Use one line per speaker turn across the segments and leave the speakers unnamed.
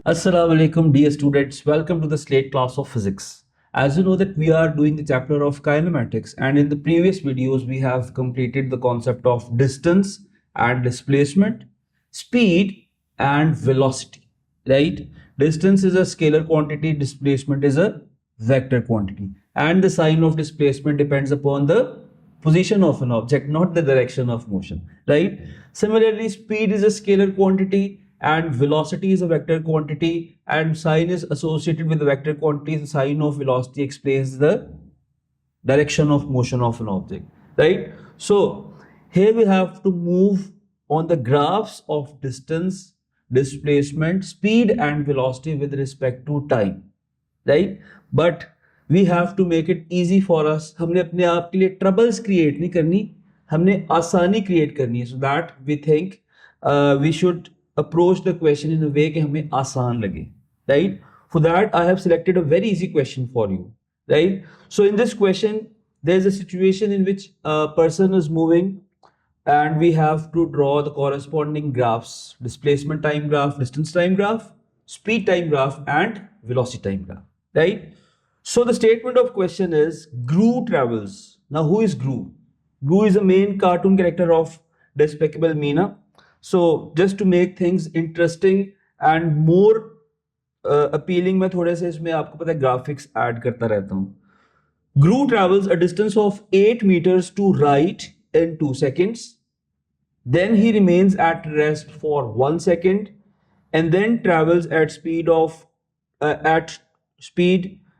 Assalamu alaikum, dear students. Welcome to the Slate class of physics. As you know that we are doing the chapter of kinematics, and in the previous videos we have completed the concept of distance and displacement, speed and velocity, right? Distance is a scalar quantity, displacement is a vector quantity, and the sign of displacement depends upon the position of an object, not the direction of motion, right? Similarly, speed is a scalar quantity and velocity is a vector quantity, and sign is associated with the vector quantity. The sign of velocity explains the direction of motion of an object, right? So here we have to move on the graphs of distance, displacement, speed and velocity with respect to time, right? But we have to make it easy for us. हमने अपने आप के लिए troubles create नहीं करनी, हमने आसानी create करनी है, so that we think we should approach the question in a way कि हमें आसान लगे, right? For that I have selected a very easy question for you, right? So in this question, there is a situation in which a person is moving and we have to draw the corresponding graphs: displacement time graph, distance time graph, speed time graph and velocity time graph, right? So the statement of question is Gru travels. Now who is Gru? Gru is a main cartoon character of Despicable Me. Na? So just to make things interesting and more appealing, मैं थोड़े से इसमें आपको पता है graphics add करता रहता हूँ. Gru travels a distance of 8 meters to right in 2 seconds. Then he remains at rest for 1 second and then travels at speed,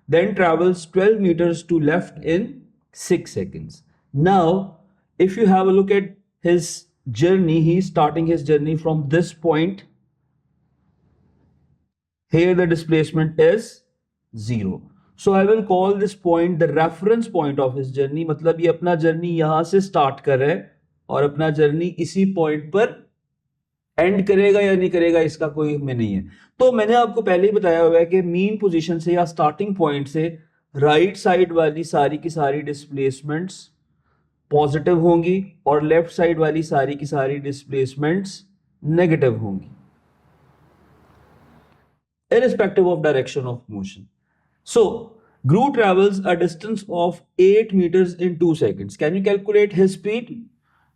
then travels 12 meters to left in 6 seconds. Now, if you have a look at his journey, he is starting his journey from this point. Here the displacement is 0. So I will call this point the reference point of his journey. मतलब ये अपना journey यहाँ से start कर रहा है और अपना journey इसी point पर end करेगा या नहीं करेगा इसका कोई में नहीं है. तो मैंने आपको पहले ही बताया हुआ है कि mean position से या starting point से right side वाली सारी की सारी displacements positive होंगी और left side वाली सारी की सारी displacements negative होंगी, irrespective of direction of motion. So, Gru travels a distance of 8 meters in 2 seconds. Can you calculate his speed?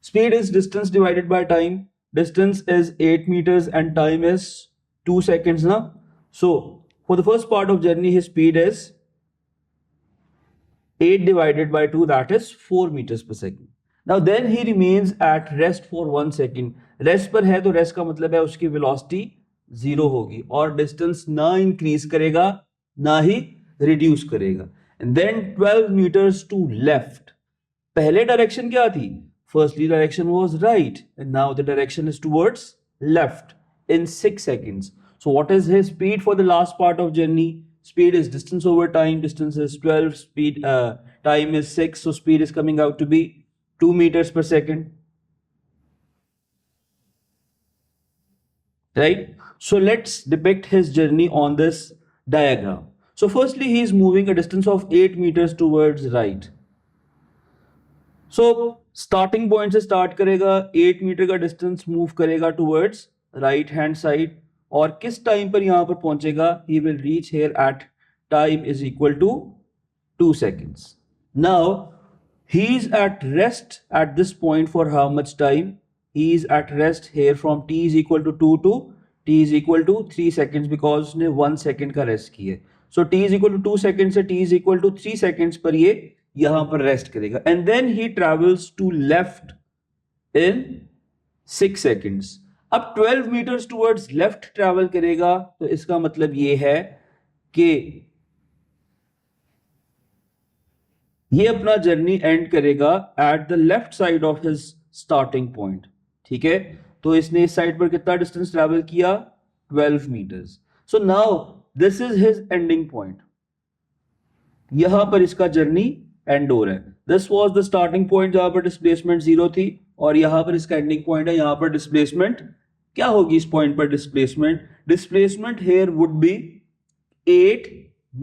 Speed is distance divided by time. Distance is 8 meters and time is 2 seconds. Na? So, for the first part of journey, his speed is 8 divided by 2, that is 4 meters per second. Now, then he remains at rest for 1 second. Rest पर है तो rest का मतलब है उसकी velocity 0 होगी और distance ना increase करेगा ना ही reduce करेगा. And then 12 meters to left. पहले direction क्या थी? Firstly direction was right and now the direction is towards left in 6 seconds. So what is his speed for the last part of journey? Speed is distance over time. Distance is 12. Time is 6. So speed is coming out to be 2 meters per second. Right? So let's depict his journey on this diagram. So firstly, he is moving a distance of 8 meters towards right. So starting point से start करेगा 8 metre का distance move करेगा towards right hand side और किस time पर यहाँ पर पहुंचेगा? He will reach here at time is equal to 2 seconds. Now he is at rest at this point for how much time? He is at rest here from t is equal to 2 to t is equal to 3 seconds because उसने 1 second का rest किया है. So t is equal to 2 seconds से t is equal to 3 seconds पर ये यहाँ पर rest करेगा. And then he travels to left in 6 seconds. अब 12 meters towards left travel करेगा तो इसका मतलब ये है कि ये अपना जर्नी एंड करेगा at the left side of his starting point. ठीक है, तो इसने इस साइड पर कितना डिस्टेंस ट्रैवल किया? 12 metres. So now this is his ending point. यहां पर इसका जर्नी एंड हो रहा है. This was the starting point जहां पर डिस्प्लेसमेंट 0 थी और यहां पर इसका एंडिंग पॉइंट है. यहां पर डिस्प्लेसमेंट क्या होगी? इस पॉइंट पर displacement here would be 8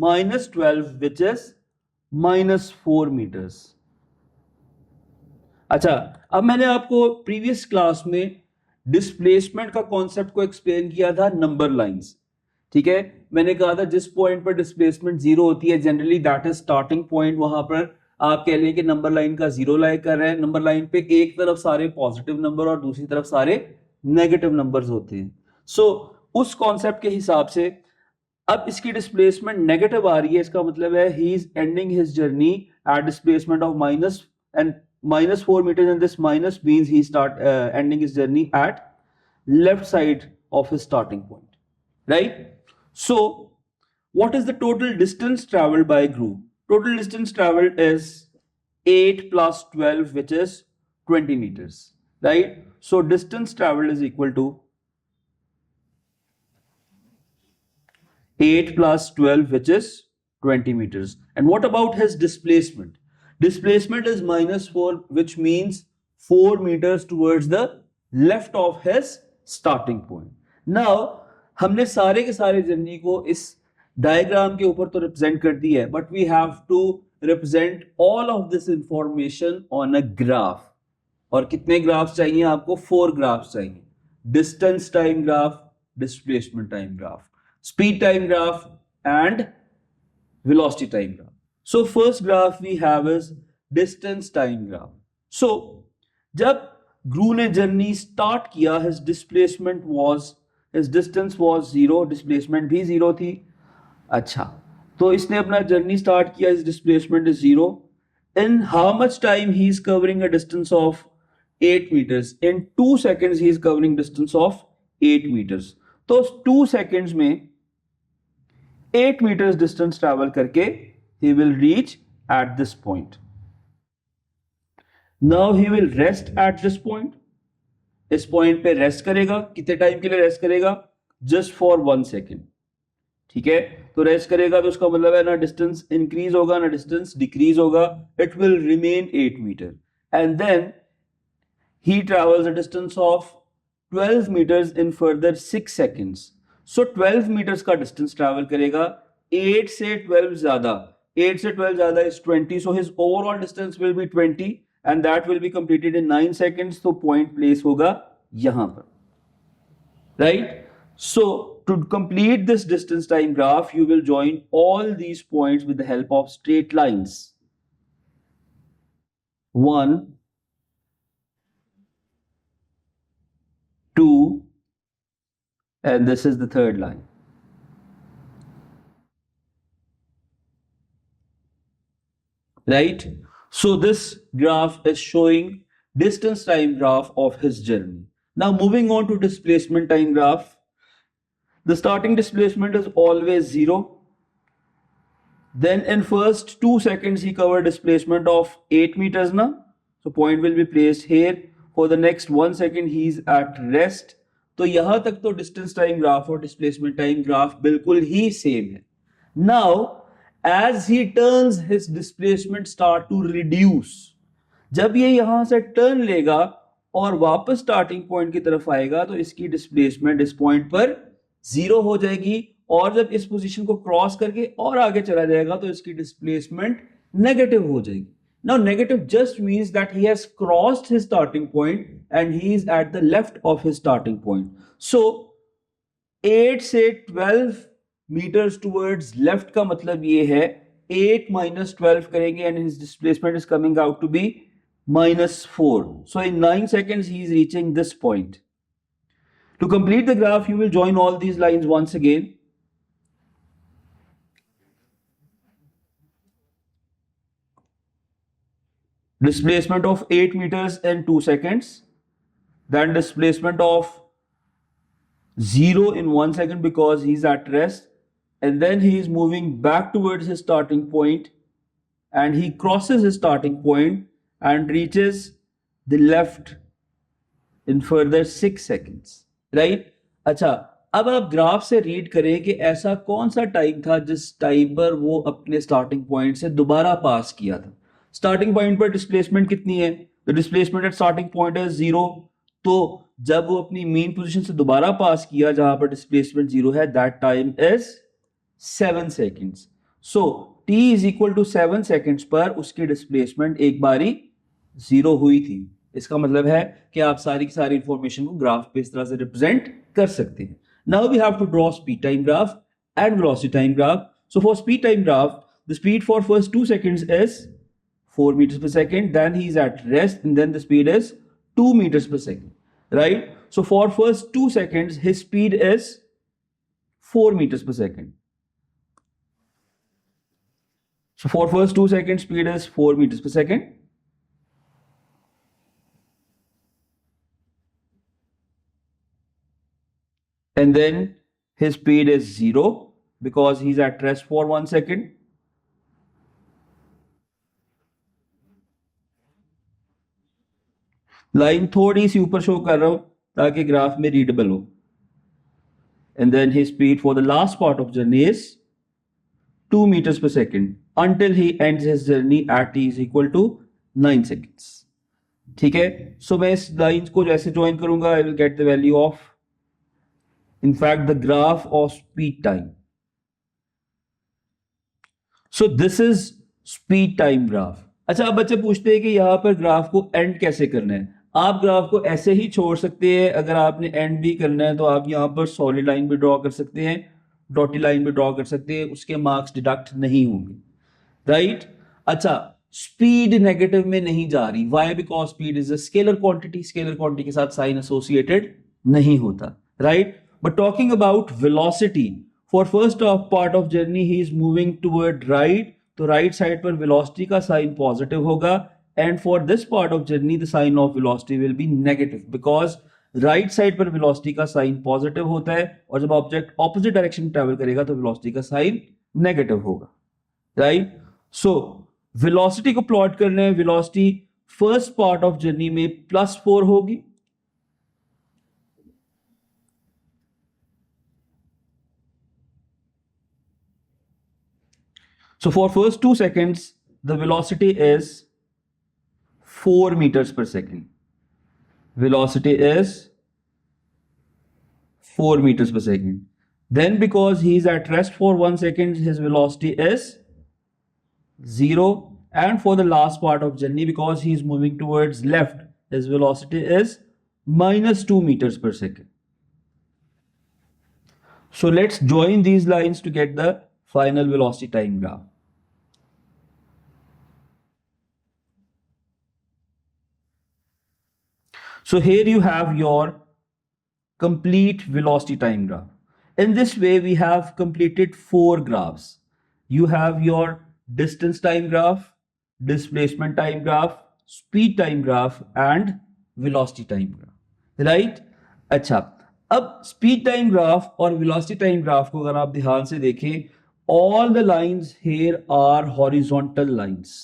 minus 12 which is -4 meters. अच्छा, अब मैंने आपको प्रीवियस क्लास में डिस्प्लेसमेंट का कॉन्सेप्ट को एक्सप्लेन किया था नंबर लाइंस. ठीक है, मैंने कहा था जिस पॉइंट पर डिस्प्लेसमेंट जीरो होती है generally that is starting point, वहां पर आप कह लें कि नंबर लाइन का जीरो लाई कर रहे हैं, नंबर लाइन पे एक तरफ सारे पॉजिटिव नंबर और दूसरी तरफ सारे नेगेटिव नंबर्स होते हैं। सो उस कॉन्सेप्ट के हिसाब से अब इसकी डिस्प्लेसमेंट नेगेटिव आ रही है, इसका मतलब है he is ending his journey at displacement of -4 meters, and this minus means he start ending his journey at left side of his starting point, right? So what is the total distance traveled by group? Total distance traveled is 8 plus 12, which is 20 meters, right? So distance traveled is equal to 8 plus 12, which is 20 meters. And what about his displacement? Displacement is -4, which means 4 meters towards the left of his starting point. Now, हमने सारे के सारे journey को इस diagram के ऊपर तो represent कर दी है, but we have to represent all of this information on a graph. और कितने ग्राफ्स चाहिए आपको? 4 ग्राफ्स चाहिए। Distance time graph, displacement time graph, speed time graph and velocity time graph. So first graph we have is distance time graph. So जब ग्रू ने journey start किया, his distance was 0, displacement भी 0 थी। अच्छा, तो इसने अपना जर्नी स्टार्ट किया, his displacement is 0. In how much time he is covering a distance of 8 meters? In 2 seconds he is covering distance of 8 meters. तो 2 seconds में 8 meters distance travel करके he will reach at this point. Now he will rest at this point. इस point पे rest करेगा। कितने time के लिए rest करेगा? Just for 1 second. ठीक है, तो रेस्ट करेगा तो उसका मतलब है ना डिस्टेंस इंक्रीज होगा ना डिस्टेंस डिक्रीज होगा। It will remain 8 metre and then he travels a distance of 12 meters in further 6 seconds. So 12 meters का distance travel करेगा। 8 से 12 ज्यादा, 8 से 12 ज्यादा is 20. So his overall distance will be 20 and that will be completed in 9 seconds. तो point place होगा यहां पर, right? So to complete this distance time graph, you will join all these points with the help of straight lines. 1, 2, and this is the third line. Right? So this graph is showing distance time graph of his journey. Now moving on to displacement time graph. The starting displacement is always 0. Then in first 2 seconds he covered displacement of 8 meters na. So point will be placed here. For the next 1 second he is at rest. तो यहां तक तो distance time graph और displacement time graph बिल्कुल ही same है। Now as he turns his displacement start to reduce. जब ये यहां से टर्न लेगा और वापस स्टार्टिंग पॉइंट की तरफ आएगा तो इसकी डिस्प्लेसमेंट इस पॉइंट पर 0 हो जाएगी और जब इस पोजीशन को क्रॉस करके और आगे चला जाएगा तो इसकी डिस्प्लेसमेंट नेगेटिव हो जाएगी। Now negative just means that he has crossed his starting point and he is at the left of his starting point. So 8 से 12 meters towards left का मतलब ये है 8 minus 12 करेंगे and his displacement is coming out to be -4. So in 9 seconds he is reaching this point. To complete the graph you will join all these lines once again. Displacement of 8 meters in 2 seconds, then displacement of 0 in 1 second because he's at rest, and then he is moving back towards his starting point and he crosses his starting point and reaches the left in further 6 seconds, right? अच्छा, अब आप graph से read करें कि ऐसा कौन सा time था जिस टाइम पर वो अपने स्टार्टिंग पॉइंट से दोबारा पास किया था। स्टार्टिंग पॉइंट पर डिस्प्लेसमेंट कितनी है? तो डिस्प्लेसमेंट एट स्टार्टिंग पॉइंट है 0। तो जब वो अपनी मेन पोजीशन से दोबारा पास किया जहां पर डिस्प्लेसमेंट 0 है, that time is 7 seconds. So t is equal to 7 seconds पर उसकी डिस्प्लेसमेंट एक बारी 0 हुई थी। इसका मतलब है कि आप सारी की सारी इंफॉर्मेशन को ग्राफ पे इस तरह से रिप्रेजेंट कर सकते हैं। Now we have to draw speed time graph and velocity time graph. So for speed time graph, the speed for first 2 seconds is 4 meters per second, then he is at rest, and then the speed is 2 meters per second, right? So for first 2 seconds, his speed is 4 meters per second. So for first 2 seconds, speed is 4 meters per second. And then his speed is 0 because he's at rest for 1 second. Line थोड़ी सी ऊपर show कर रहा हूं ताकि graph में readable हो. And then his speed for the last part of journey is 2 meters per second until he ends his journey at t is equal to 9 seconds. ठीक है, सो मैं इस लाइन को जैसे ज्वाइन करूंगा, I will get the value of, in fact, the graph of speed time. So this is speed time graph. अच्छा, अब बच्चे पूछते हैं कि यहाँ पर ग्राफ को एंड कैसे करना है. आप ग्राफ को ऐसे ही छोड़ सकते हैं. अगर आपने एंड भी करना है तो आप यहाँ पर सॉलिड लाइन भी ड्रॉ कर सकते हैं, डॉटी लाइन भी ड्रॉ कर सकते हैं, उसके मार्क्स डिडक्ट नहीं होंगे, राइट? अच्छा, स्पीड नेगेटिव में नहीं जा रही. Why? Because speed is a scalar quantity. Scalar quantity के साथ साइन एसोसिएटेड नहीं होता, right? But talking about velocity, for first of part of journey he is moving toward right, तो right side पर velocity का sign positive होगा, and for this part of journey the sign of velocity will be negative because right side पर velocity का sign positive होता है और जब object opposite direction travel करेगा तो velocity का sign negative होगा, right? So velocity को plot करना है. velocity first part of journey में +4 होगी, so for first 2 seconds, the velocity is 4 meters per second. Velocity is 4 meters per second. Then because he is at rest for 1 second, his velocity is 0. And for the last part of journey, because he is moving towards left, his velocity is -2 meters per second. So let's join these lines to get the final velocity time graph. So here you have your complete velocity time graph. In this way, we have completed 4 graphs. You have your distance time graph, displacement time graph, speed time graph, and velocity time graph, right? अच्छा, अब speed time graph और velocity time graph को अगर आप ध्यान से देखें, all the lines here are horizontal lines.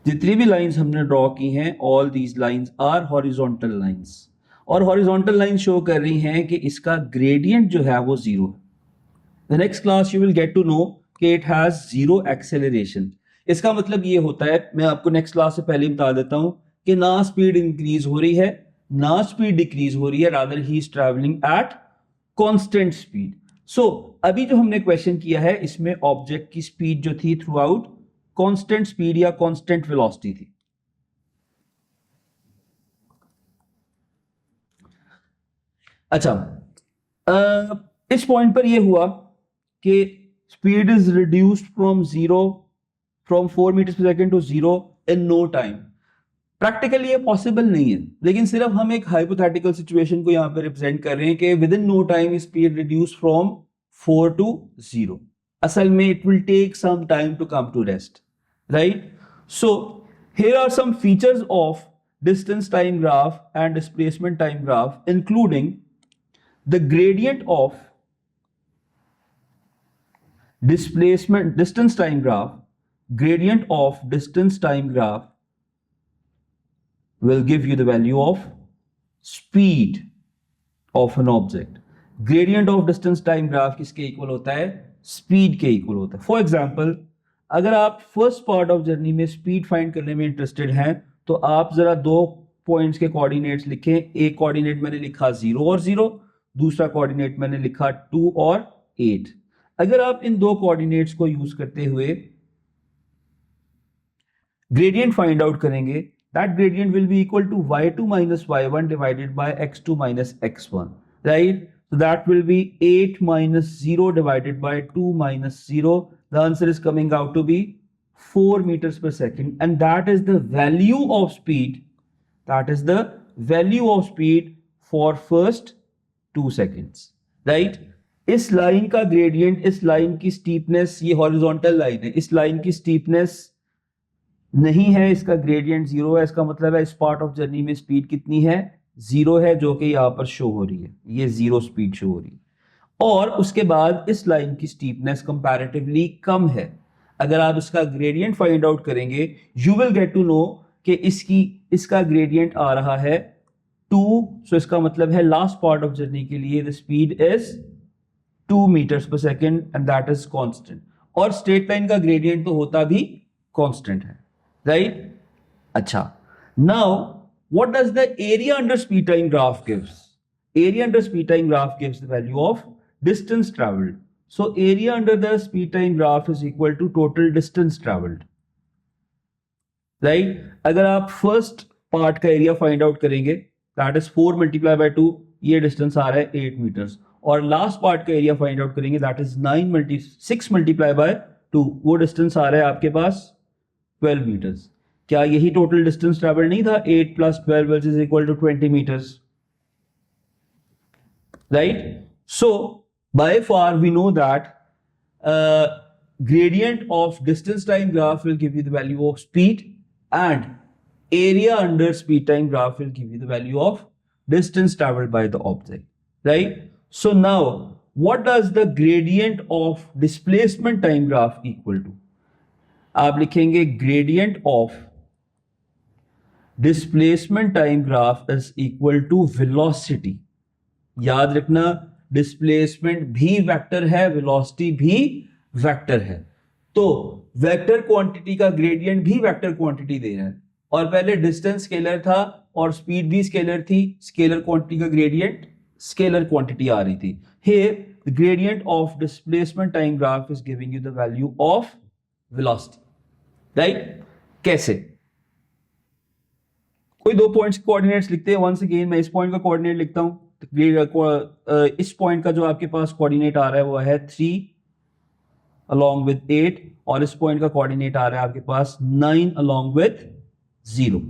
जितनी भी लाइंस हमने ड्रॉ की हैं, all these lines are horizontal lines, और हॉरिजॉन्टल लाइन शो कर रही हैं कि इसका ग्रेडियंट जो है वो 0 है. The next class you will get to know कि इट हैज 0 एक्सेलरेशन. इसका मतलब ये होता है, मैं आपको नेक्स्ट क्लास से पहले बता देता हूं कि ना स्पीड इंक्रीज हो रही है ना स्पीड डिक्रीज हो रही है, rather he is travelling at constant speed. So अभी जो हमने क्वेश्चन किया है इसमें ऑब्जेक्ट की स्पीड जो थी थ्रू आउट कांस्टेंट स्पीड या कांस्टेंट वेलोसिटी थी. अच्छा, इस पॉइंट पर यह हुआ कि speed is reduced from 4 metre per second to 0 in no time. Practically ये पॉसिबल नहीं है, लेकिन सिर्फ हम एक हाइपोथेटिकल सिचुएशन को यहां पर रिप्रेजेंट कर रहे हैं कि within no time speed reduce from 4 to 0. असल में it will take some time to come to rest, right? So here are some features of distance time graph and displacement time graph, including the gradient of distance time graph. Gradient of distance time graph will give you the value of speed of an object. Gradient of distance time graph किसके equal होता है? Speed के equal होता है. For example, अगर आप first part of journey में speed find करने में इंटरेस्टेड हैं तो आप जरा 2 पॉइंट्स के कोऑर्डिनेट्स लिखें. एक कोऑर्डिनेट मैंने लिखा 0 और 0, दूसरा कोऑर्डिनेट मैंने लिखा 2 और 8. अगर आप इन 2 कोऑर्डिनेट्स को यूज करते हुए ग्रेडियंट फाइंड आउट करेंगे, that gradient will be equal to y2 minus y1 divided by x2 minus x1. right? So that will be 8 minus 0 divided by 2 minus 0. The answer is coming out to be 4 meters per second, and that is the value of speed. That is the value of speed for first 2 seconds, right? इस line का gradient, इस line की steepness, ये horizontal line है, इस line की steepness नहीं है, इसका ग्रेडियंट 0 है, इसका मतलब है इस पार्ट ऑफ जर्नी में स्पीड कितनी है, 0 है, जो कि यहाँ पर शो हो रही है, ये 0 स्पीड शो हो रही है। और उसके बाद इस लाइन की स्टीपनेस कंपैरेटिवली कम है। अगर आप इसका ग्रेडियंट फाइंड आउट करेंगे, you will get to know कि इसका ग्रेडियंट आ रहा है 2, सो इसका मतलब है लास्ट पार्ट ऑफ जर्नी के लिए the speed is 2 meters per second and that is constant. और स्ट्रेट लाइन का ग्रेडियंट तो होता भी कांस्टेंट है, राइट? अच्छा, now what does the area under speed time graph gives? Area under speed time graph gives the value of distance traveled. So area under the speed time graph is equal to total distance traveled, right? अगर आप first part का area find out करेंगे, that is 4 multiply by 2, ये distance आ रहा है 8 metres. और last part का area find out करेंगे, दैट इज 6 मल्टीप्लाई बाय 2, वो डिस्टेंस आ रहा है आपके पास 12 मीटर्स। क्या यही टोटल डिस्टेंस ट्रेवल नहीं था? 8 plus 12 which is equal to 20 metres, right? So by far we know that gradient of distance time graph will give you the value of speed, and area under speed time graph will give you the value of distance traveled by the object, right? So now what does the gradient of displacement time graph equal to? आप लिखेंगे gradient of displacement time graph is equal to velocity. याद रखना, displacement भी vector है, velocity भी vector है, तो vector quantity का ग्रेडियंट भी वेक्टर क्वांटिटी दे रहा है। और पहले डिस्टेंस स्केलर था और स्पीड भी स्केलर थी, स्केलर क्वांटिटी का ग्रेडियंट स्केलर क्वांटिटी आ रही थी। Here the gradient of displacement time graph is giving you the value of velocity, right? कैसे? कोई दो पॉइंट्स कोऑर्डिनेट्स लिखते हैं। वंस अगेन मैं इस पॉइंट का कोऑर्डिनेट लिखता हूं, इस पॉइंट का जो आपके पास कोऑर्डिनेट आ रहा है वो है 3 along with 8, और इस पॉइंट का कोऑर्डिनेट आ रहा है आपके पास 9 along with 0,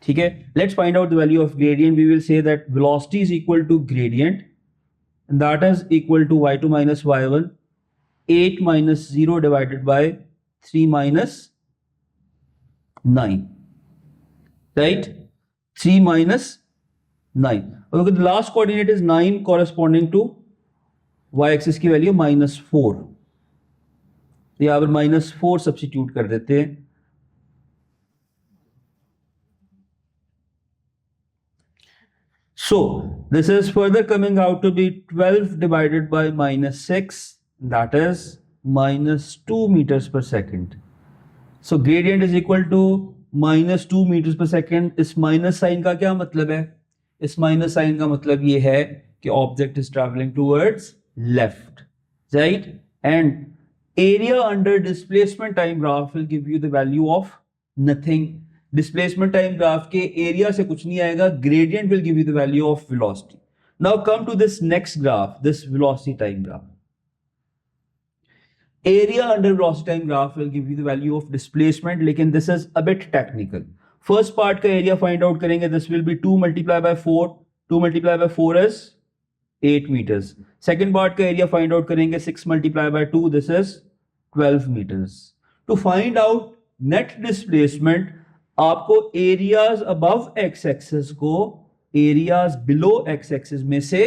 ठीक है? Let's find out the value of gradient. We will say that velocity is equal to gradient, and that is equal to y2 minus y1, 8 minus 0 divided by 3 minus 9, right? 3 minus 9. Okay, the last coordinate is 9 corresponding to y-axis की value -4, यहाँ पर -4 substitute कर देते हैं। So this is further coming out to be 12 divided by -6, that is -2 meters per second. So gradient is equal to -2 meters per second. इस minus sign का क्या मतलब है? इस माइनस साइन का मतलब ये है कि object is travelling towards left, right? And area under displacement time graph will give you the value of nothing. Displacement time graph के एरिया से कुछ नहीं आएगा, gradient will give you the value of velocity. Now come to this next graph, this velocity time graph. Area under velocity time graph will give you the value of displacement, लेकिन this is a bit technical. First part का area find out करेंगे, this will be 2 multiply by 4, 2 multiply by 4 is 8 meters. Second part का area find out करेंगे, 6 multiply by 2, this is 12 meters. To find out net displacement, आपको areas above x axis को areas below x axis में से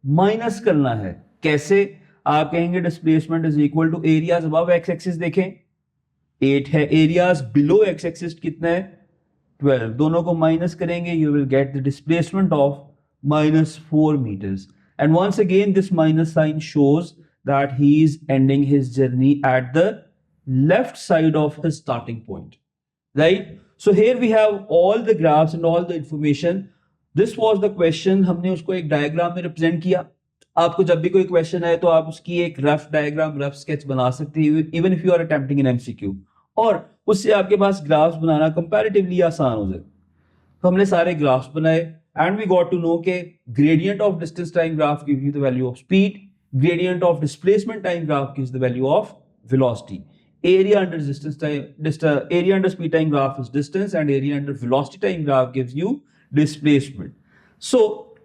minus करना है। कैसे? आप कहेंगे displacement is equal to areas above x axis, देखें 8 है, एरियाज बिलो एक्स एक्सिस कितना है 12, दोनों को माइनस करेंगे, you will get the displacement of -4 meters. And once again this minus sign shows that he is ending his journey at the left side of his starting point, right? So here we have all the graphs and all the information. This was the question, हमने उसको एक diagram में represent किया। आपको जब भी कोई question है तो आप उसकी एक रफ डायग्राम, रफ स्केच बना सकते हैं, even if you are attempting in MCQ, और उससे आपके पास ग्राफ्स बनाना कंपैरेटिवली आसान हो जाए। तो हमने सारे ग्राफ्स बनाए, and we got to know that gradient of distance time graph gives you the value of speed, gradient of displacement time graph gives the value of velocity. Area under area under speed time graph is distance, and area under velocity time graph gives you displacement. So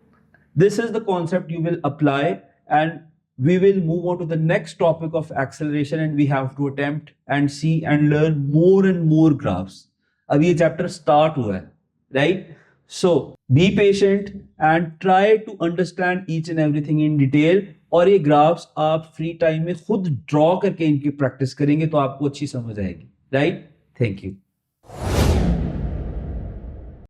this is the concept you will apply, and we will move on to the next topic of acceleration, and we have to attempt and see and learn more and more graphs. अब ये chapter start हुआ है, right? So be patient and try to understand each and everything in detail. और ये graphs आप free time में खुद draw करके इनकी practice करेंगे तो आपको अच्छी समझ आएगी, right? Thank you.